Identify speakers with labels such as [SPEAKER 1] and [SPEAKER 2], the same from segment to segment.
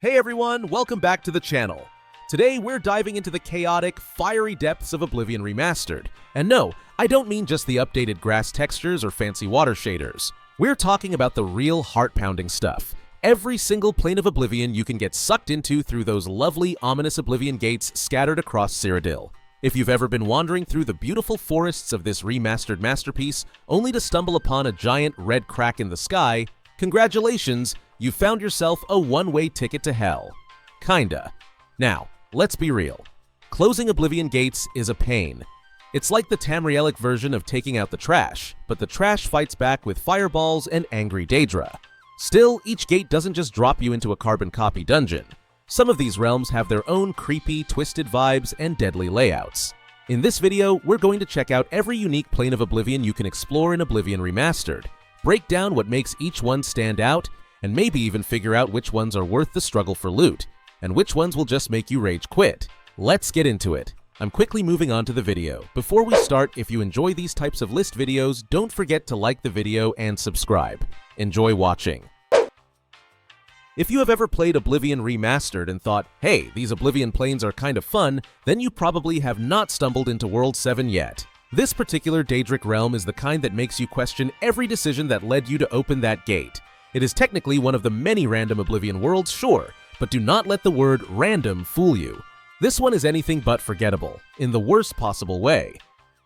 [SPEAKER 1] Hey everyone, welcome back to the channel. Today we're diving into the chaotic, fiery depths of Oblivion Remastered. And no, I don't mean just the updated grass textures or fancy water shaders. We're talking about the real heart-pounding stuff. Every single plane of Oblivion you can get sucked into through those lovely, ominous Oblivion gates scattered across Cyrodiil. If you've ever been wandering through the beautiful forests of this remastered masterpiece, only to stumble upon a giant red crack in the sky, congratulations, you found yourself a one-way ticket to hell. Kinda. Now, let's be real. Closing Oblivion gates is a pain. It's like the Tamrielic version of taking out the trash, but the trash fights back with fireballs and angry Daedra. Still, each gate doesn't just drop you into a carbon copy dungeon. Some of these realms have their own creepy, twisted vibes and deadly layouts. In this video, we're going to check out every unique plane of Oblivion you can explore in Oblivion Remastered, break down what makes each one stand out, and maybe even figure out which ones are worth the struggle for loot, and which ones will just make you rage quit. Let's get into it. I'm quickly moving on to the video. Before we start, if you enjoy these types of list videos, don't forget to like the video and subscribe. Enjoy watching. If you have ever played Oblivion Remastered and thought, hey, these Oblivion planes are kind of fun, then you probably have not stumbled into World 7 yet. This particular Daedric realm is the kind that makes you question every decision that led you to open that gate. It is technically one of the many random Oblivion worlds, sure, but do not let the word random fool you. This one is anything but forgettable, in the worst possible way.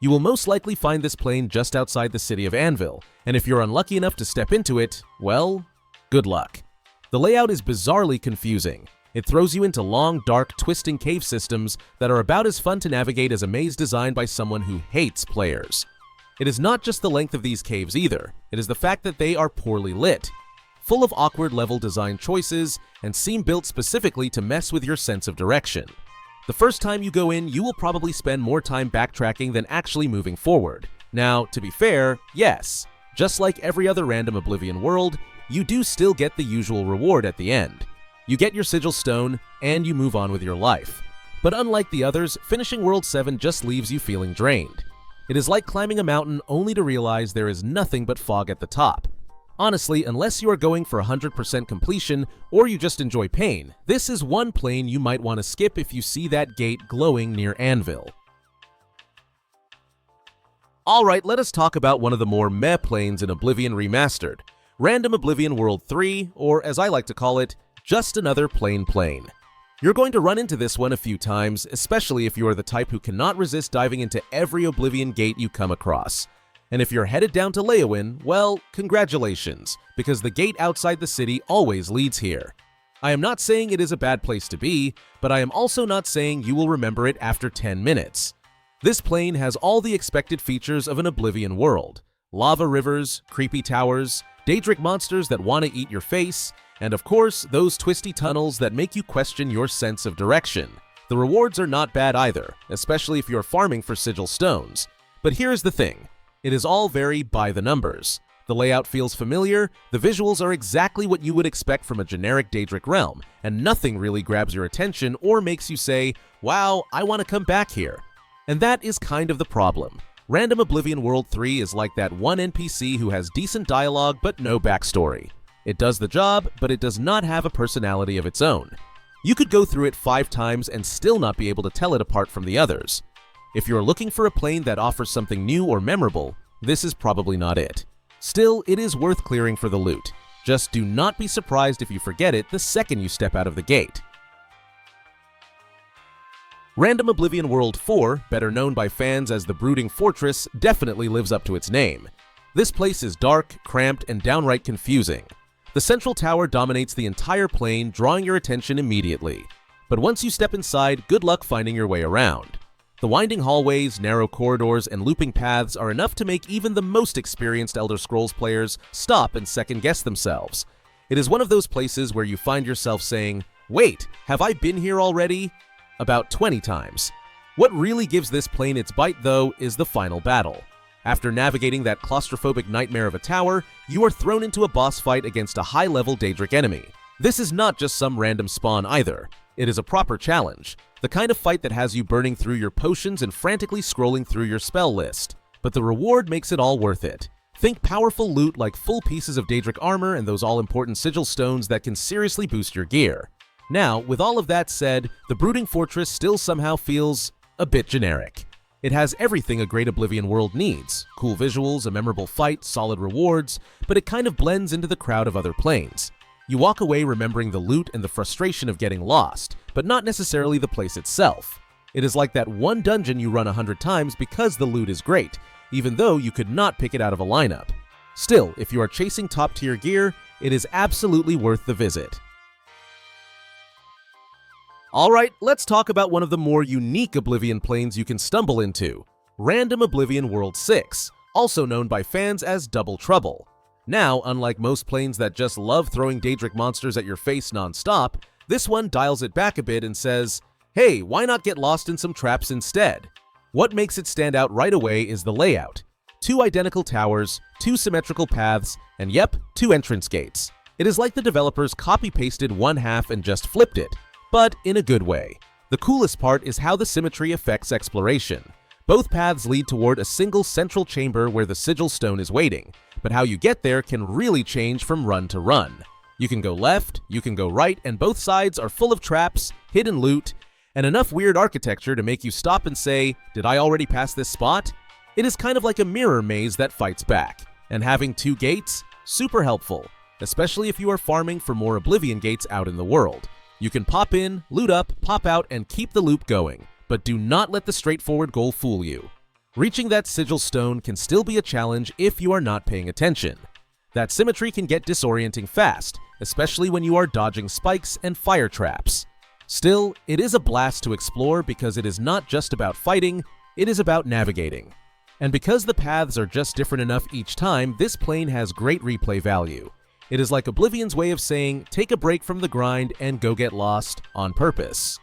[SPEAKER 1] You will most likely find this plane just outside the city of Anvil, and if you're unlucky enough to step into it, well, good luck. The layout is bizarrely confusing. It throws you into long, dark, twisting cave systems that are about as fun to navigate as a maze designed by someone who hates players. It is not just the length of these caves either, it is the fact that they are poorly lit, full of awkward level design choices, and seem built specifically to mess with your sense of direction. The first time you go in, you will probably spend more time backtracking than actually moving forward. Now, to be fair, yes, just like every other random Oblivion world, you do still get the usual reward at the end. You get your sigil stone, and you move on with your life. But unlike the others, finishing World 7 just leaves you feeling drained. It is like climbing a mountain only to realize there is nothing but fog at the top. Honestly, unless you are going for 100% completion, or you just enjoy pain, this is one plane you might want to skip if you see that gate glowing near Anvil. Alright, let us talk about one of the more meh planes in Oblivion Remastered, Random Oblivion World 3, or as I like to call it, just another plain plane. You're going to run into this one a few times, especially if you are the type who cannot resist diving into every Oblivion gate you come across. And if you're headed down to Leyawiin, well, congratulations, because the gate outside the city always leads here. I am not saying it is a bad place to be, but I am also not saying you will remember it after 10 minutes. This plane has all the expected features of an Oblivion world. Lava rivers, creepy towers, Daedric monsters that want to eat your face, and of course, those twisty tunnels that make you question your sense of direction. The rewards are not bad either, especially if you're farming for sigil stones. But here's the thing. It is all very by the numbers. The layout feels familiar, the visuals are exactly what you would expect from a generic Daedric realm, and nothing really grabs your attention or makes you say, wow, I want to come back here. And that is kind of the problem. Random Oblivion World 3 is like that one NPC who has decent dialogue but no backstory. It does the job, but it does not have a personality of its own. You could go through it 5 times and still not be able to tell it apart from the others. If you're looking for a plane that offers something new or memorable, this is probably not it. Still, it is worth clearing for the loot. Just do not be surprised if you forget it the second you step out of the gate. Random Oblivion World 4, better known by fans as the Brooding Fortress, definitely lives up to its name. This place is dark, cramped, and downright confusing. The central tower dominates the entire plane, drawing your attention immediately. But once you step inside, good luck finding your way around. The winding hallways, narrow corridors, and looping paths are enough to make even the most experienced Elder Scrolls players stop and second-guess themselves. It is one of those places where you find yourself saying, wait, have I been here already? About 20 times. What really gives this plane its bite, though, is the final battle. After navigating that claustrophobic nightmare of a tower, you are thrown into a boss fight against a high-level Daedric enemy. This is not just some random spawn either. It is a proper challenge. The kind of fight that has you burning through your potions and frantically scrolling through your spell list. But the reward makes it all worth it. Think powerful loot like full pieces of Daedric armor and those all-important sigil stones that can seriously boost your gear. Now, with all of that said, the Brooding Fortress still somehow feels a bit generic. It has everything a great Oblivion world needs: cool visuals, a memorable fight, solid rewards, but it kind of blends into the crowd of other planes. You walk away remembering the loot and the frustration of getting lost, but not necessarily the place itself. It is like that one dungeon you run 100 times because the loot is great, even though you could not pick it out of a lineup. Still, if you are chasing top-tier gear, it is absolutely worth the visit. Alright, let's talk about one of the more unique Oblivion planes you can stumble into: Random Oblivion World 6, also known by fans as Double Trouble. Now, unlike most planes that just love throwing Daedric monsters at your face non-stop, this one dials it back a bit and says, hey, why not get lost in some traps instead? What makes it stand out right away is the layout. 2 identical towers, 2 symmetrical paths, and yep, 2 entrance gates. It is like the developers copy-pasted one half and just flipped it, but in a good way. The coolest part is how the symmetry affects exploration. Both paths lead toward a single central chamber where the Sigil Stone is waiting, but how you get there can really change from run to run. You can go left, you can go right, and both sides are full of traps, hidden loot, and enough weird architecture to make you stop and say, did I already pass this spot? It is kind of like a mirror maze that fights back, and having 2 gates, super helpful, especially if you are farming for more Oblivion gates out in the world. You can pop in, loot up, pop out, and keep the loop going, but do not let the straightforward goal fool you. Reaching that Sigil Stone can still be a challenge if you are not paying attention. That symmetry can get disorienting fast, especially when you are dodging spikes and fire traps. Still, it is a blast to explore because it is not just about fighting, it is about navigating. And because the paths are just different enough each time, this plane has great replay value. It is like Oblivion's way of saying, take a break from the grind and go get lost on purpose.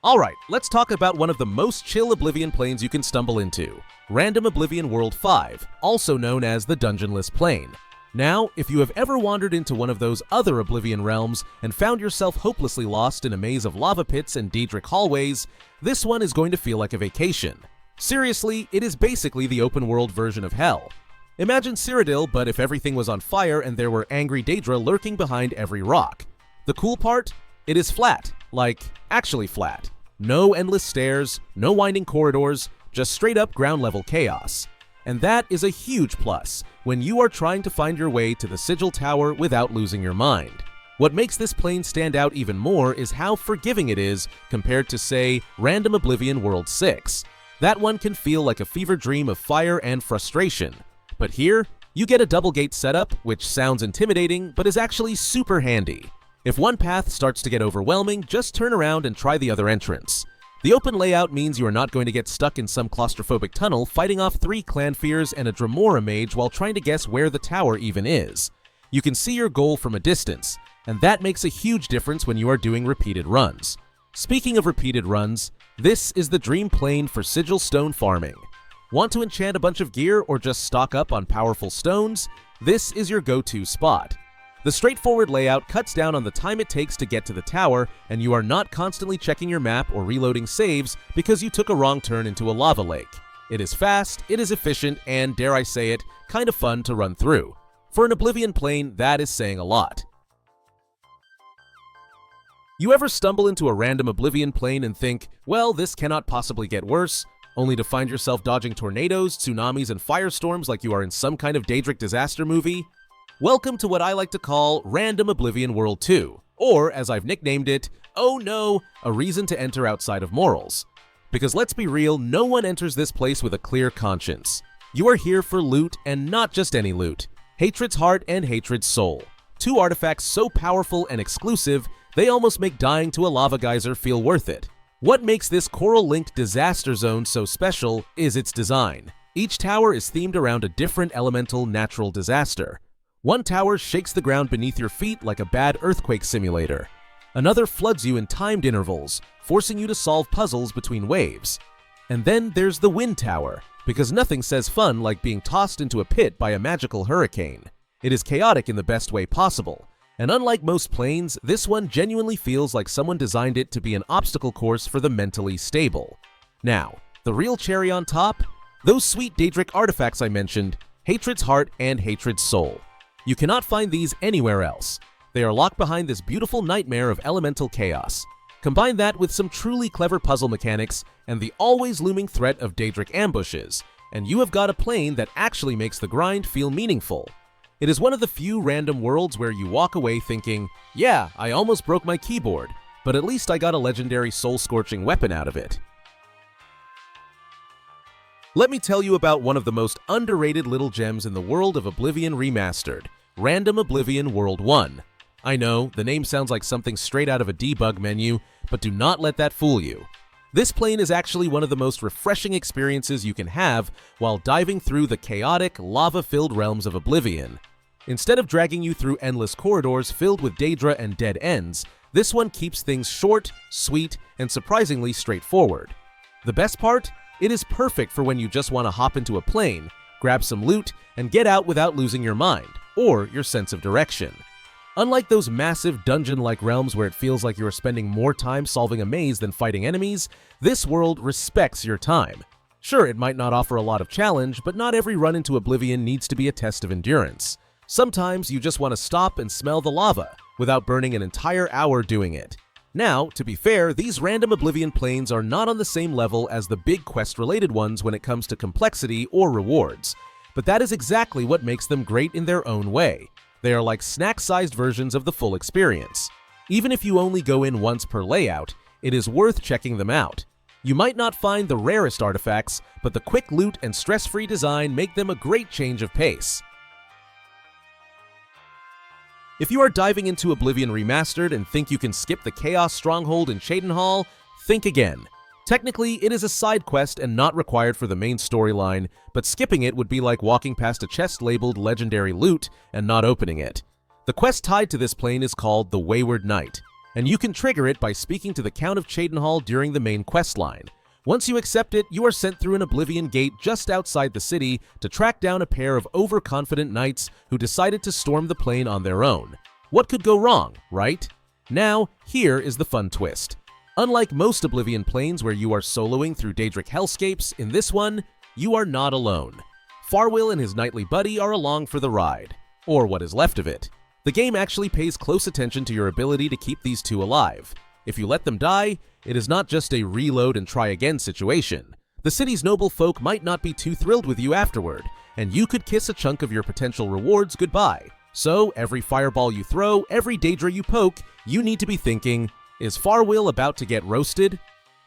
[SPEAKER 1] Alright, let's talk about one of the most chill Oblivion planes you can stumble into: Random Oblivion World 5, also known as the Dungeonless Plane. Now, if you have ever wandered into one of those other Oblivion realms and found yourself hopelessly lost in a maze of lava pits and Daedric hallways, this one is going to feel like a vacation. Seriously, it is basically the open-world version of hell. Imagine Cyrodiil, but if everything was on fire and there were angry Daedra lurking behind every rock. The cool part? It is flat. Like, actually flat. No endless stairs, no winding corridors, just straight-up ground-level chaos. And that is a huge plus when you are trying to find your way to the Sigil Tower without losing your mind. What makes this plane stand out even more is how forgiving it is compared to, say, Random Oblivion World 6. That one can feel like a fever dream of fire and frustration. But here, you get a double gate setup, which sounds intimidating, but is actually super handy. If one path starts to get overwhelming, just turn around and try the other entrance. The open layout means you are not going to get stuck in some claustrophobic tunnel fighting off 3 Clanfears and a Dremora mage while trying to guess where the tower even is. You can see your goal from a distance, and that makes a huge difference when you are doing repeated runs. Speaking of repeated runs, this is the dream plane for Sigil Stone farming. Want to enchant a bunch of gear or just stock up on powerful stones? This is your go-to spot. The straightforward layout cuts down on the time it takes to get to the tower, and you are not constantly checking your map or reloading saves because you took a wrong turn into a lava lake. It is fast, it is efficient, and dare I say it, kind of fun to run through. For an Oblivion plane, that is saying a lot. You ever stumble into a random Oblivion plane and think, well, this cannot possibly get worse, only to find yourself dodging tornadoes, tsunamis, and firestorms like you are in some kind of Daedric disaster movie? Welcome to what I like to call Random Oblivion World 2, or as I've nicknamed it, oh no, a reason to enter outside of morals. Because let's be real, no one enters this place with a clear conscience. You are here for loot, and not just any loot. Hatred's Heart and Hatred's Soul. 2 artifacts so powerful and exclusive, they almost make dying to a lava geyser feel worth it. What makes this coral-linked disaster zone so special is its design. Each tower is themed around a different elemental natural disaster. One tower shakes the ground beneath your feet like a bad earthquake simulator. Another floods you in timed intervals, forcing you to solve puzzles between waves. And then there's the Wind Tower, because nothing says fun like being tossed into a pit by a magical hurricane. It is chaotic in the best way possible. And unlike most planes, this one genuinely feels like someone designed it to be an obstacle course for the mentally stable. Now, the real cherry on top? Those sweet Daedric artifacts I mentioned, Hatred's Heart and Hatred's Soul. You cannot find these anywhere else. They are locked behind this beautiful nightmare of elemental chaos. Combine that with some truly clever puzzle mechanics and the always looming threat of Daedric ambushes, and you have got a plane that actually makes the grind feel meaningful. It is one of the few random worlds where you walk away thinking, yeah, I almost broke my keyboard, but at least I got a legendary soul-scorching weapon out of it. Let me tell you about one of the most underrated little gems in the world of Oblivion Remastered, Random Oblivion World 1. I know, the name sounds like something straight out of a debug menu, but do not let that fool you. This plane is actually one of the most refreshing experiences you can have while diving through the chaotic, lava-filled realms of Oblivion. Instead of dragging you through endless corridors filled with Daedra and dead ends, this one keeps things short, sweet, and surprisingly straightforward. The best part? It is perfect for when you just want to hop into a plane, grab some loot, and get out without losing your mind, or your sense of direction. Unlike those massive dungeon-like realms where it feels like you are spending more time solving a maze than fighting enemies, this world respects your time. Sure, it might not offer a lot of challenge, but not every run into Oblivion needs to be a test of endurance. Sometimes you just want to stop and smell the lava, without burning an entire hour doing it. Now, to be fair, these random Oblivion planes are not on the same level as the big quest-related ones when it comes to complexity or rewards, but that is exactly what makes them great in their own way. They are like snack-sized versions of the full experience. Even if you only go in once per layout, it is worth checking them out. You might not find the rarest artifacts, but the quick loot and stress-free design make them a great change of pace. If you are diving into Oblivion Remastered and think you can skip the Chaos Stronghold in Cheydinhal, think again. Technically, it is a side quest and not required for the main storyline, but skipping it would be like walking past a chest labeled Legendary Loot and not opening it. The quest tied to this plane is called the Wayward Knight, and you can trigger it by speaking to the Count of Cheydinhal during the main quest line. Once you accept it, you are sent through an Oblivion gate just outside the city to track down a pair of overconfident knights who decided to storm the plane on their own. What could go wrong, right? Now, here is the fun twist. Unlike most Oblivion planes where you are soloing through Daedric hellscapes, in this one, you are not alone. Farwyll and his knightly buddy are along for the ride, or what is left of it. The game actually pays close attention to your ability to keep these two alive. If you let them die, it is not just a reload and try again situation. The city's noble folk might not be too thrilled with you afterward, and you could kiss a chunk of your potential rewards goodbye. So, every fireball you throw, every Daedra you poke, you need to be thinking, is Farwyll about to get roasted?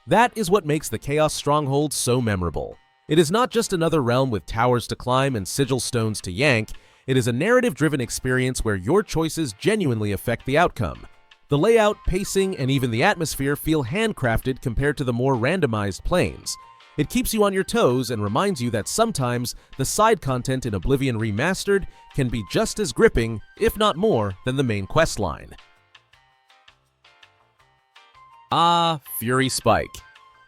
[SPEAKER 1] That is what makes the Chaos Stronghold so memorable. It is not just another realm with towers to climb and sigil stones to yank, it is a narrative-driven experience where your choices genuinely affect the outcome. The layout, pacing, and even the atmosphere feel handcrafted compared to the more randomized planes. It keeps you on your toes and reminds you that sometimes the side content in Oblivion Remastered can be just as gripping, if not more, than the main questline. Ah, Fury Spike.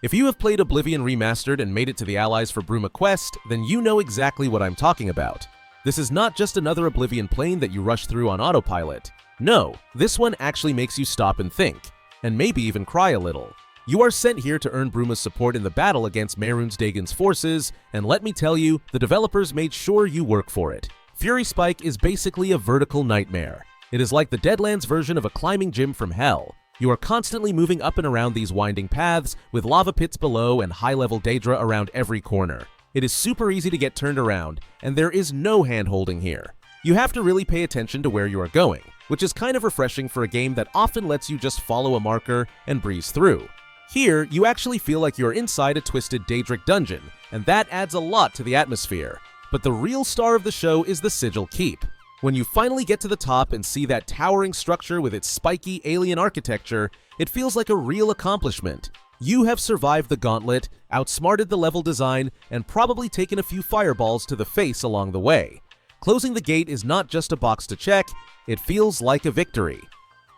[SPEAKER 1] If you have played Oblivion Remastered and made it to the Allies for Bruma Quest, then you know exactly what I'm talking about. This is not just another Oblivion plane that you rush through on autopilot. No, this one actually makes you stop and think, and maybe even cry a little. You are sent here to earn Bruma's support in the battle against Mehrunes Dagon's forces, and let me tell you, the developers made sure you work for it. Fury Spike is basically a vertical nightmare. It is like the Deadlands version of a climbing gym from hell. You are constantly moving up and around these winding paths, with lava pits below and high-level Daedra around every corner. It is super easy to get turned around, and there is no hand-holding here. You have to really pay attention to where you are going, which is kind of refreshing for a game that often lets you just follow a marker and breeze through. Here, you actually feel like you're inside a twisted Daedric dungeon, and that adds a lot to the atmosphere. But the real star of the show is the Sigil Keep. When you finally get to the top and see that towering structure with its spiky alien architecture, it feels like a real accomplishment. You have survived the gauntlet, outsmarted the level design, and probably taken a few fireballs to the face along the way. Closing the gate is not just a box to check, it feels like a victory.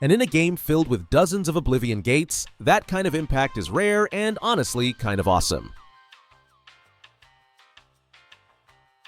[SPEAKER 1] And in a game filled with dozens of Oblivion gates, that kind of impact is rare and honestly kind of awesome.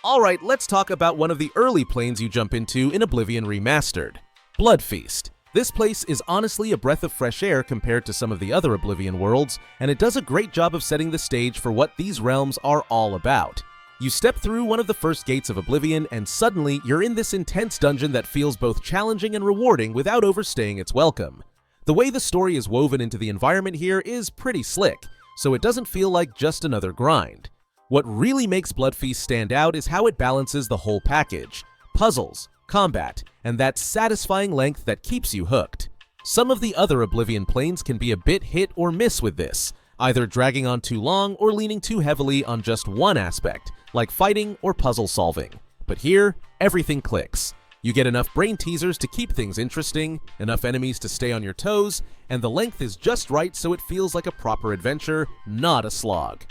[SPEAKER 1] Alright, let's talk about one of the early planes you jump into in Oblivion Remastered, Bloodfeast. This place is honestly a breath of fresh air compared to some of the other Oblivion worlds, and it does a great job of setting the stage for what these realms are all about. You step through one of the first gates of Oblivion, and suddenly you're in this intense dungeon that feels both challenging and rewarding without overstaying its welcome. The way the story is woven into the environment here is pretty slick, so it doesn't feel like just another grind. What really makes Blood Feast stand out is how it balances the whole package: puzzles, combat, and that satisfying length that keeps you hooked. Some of the other Oblivion planes can be a bit hit or miss with this, either dragging on too long or leaning too heavily on just one aspect, like fighting or puzzle solving. But here, everything clicks. You get enough brain teasers to keep things interesting, enough enemies to stay on your toes, and the length is just right so it feels like a proper adventure, not a slog.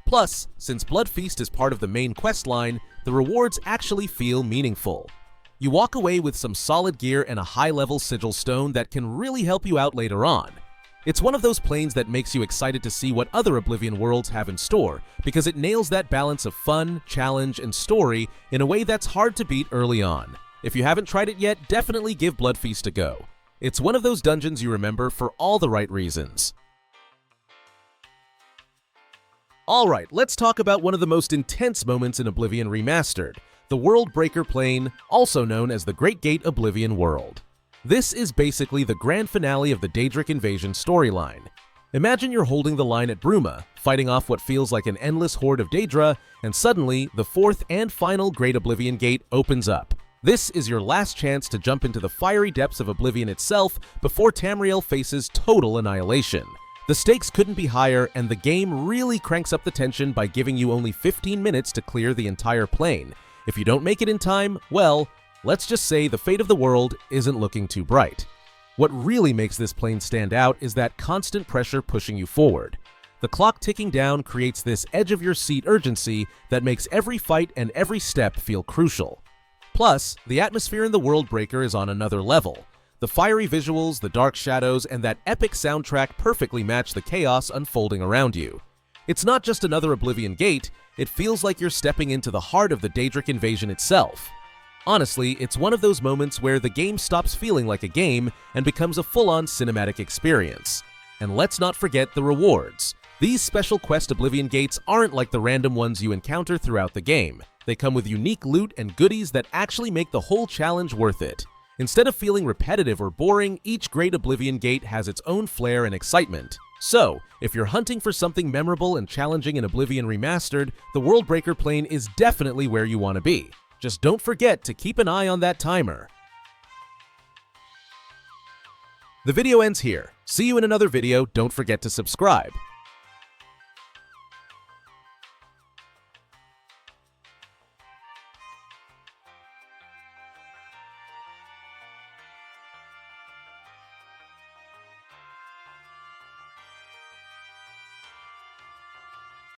[SPEAKER 1] Plus, since Blood Feast is part of the main quest line, the rewards actually feel meaningful. You walk away with some solid gear and a high-level sigil stone that can really help you out later on. It's one of those planes that makes you excited to see what other Oblivion worlds have in store, because it nails that balance of fun, challenge, and story in a way that's hard to beat early on. If you haven't tried it yet, definitely give Blood Feast a go. It's one of those dungeons you remember for all the right reasons. Alright, let's talk about one of the most intense moments in Oblivion Remastered, the World Breaker Plane, also known as the Great Gate Oblivion World. This is basically the grand finale of the Daedric Invasion storyline. Imagine you're holding the line at Bruma, fighting off what feels like an endless horde of Daedra, and suddenly, the fourth and final Great Oblivion Gate opens up. This is your last chance to jump into the fiery depths of Oblivion itself before Tamriel faces total annihilation. The stakes couldn't be higher, and the game really cranks up the tension by giving you only 15 minutes to clear the entire plane. If you don't make it in time, well, let's just say the fate of the world isn't looking too bright. What really makes this plane stand out is that constant pressure pushing you forward. The clock ticking down creates this edge-of-your-seat urgency that makes every fight and every step feel crucial. Plus, the atmosphere in the World Breaker is on another level. The fiery visuals, the dark shadows, and that epic soundtrack perfectly match the chaos unfolding around you. It's not just another Oblivion Gate, it feels like you're stepping into the heart of the Daedric Invasion itself. Honestly, it's one of those moments where the game stops feeling like a game and becomes a full-on cinematic experience. And let's not forget the rewards. These special quest Oblivion Gates aren't like the random ones you encounter throughout the game. They come with unique loot and goodies that actually make the whole challenge worth it. Instead of feeling repetitive or boring, each Great Oblivion Gate has its own flair and excitement. So, if you're hunting for something memorable and challenging in Oblivion Remastered, the World Breaker Plane is definitely where you want to be. Just don't forget to keep an eye on that timer. The video ends here. See you in another video. Don't forget to subscribe.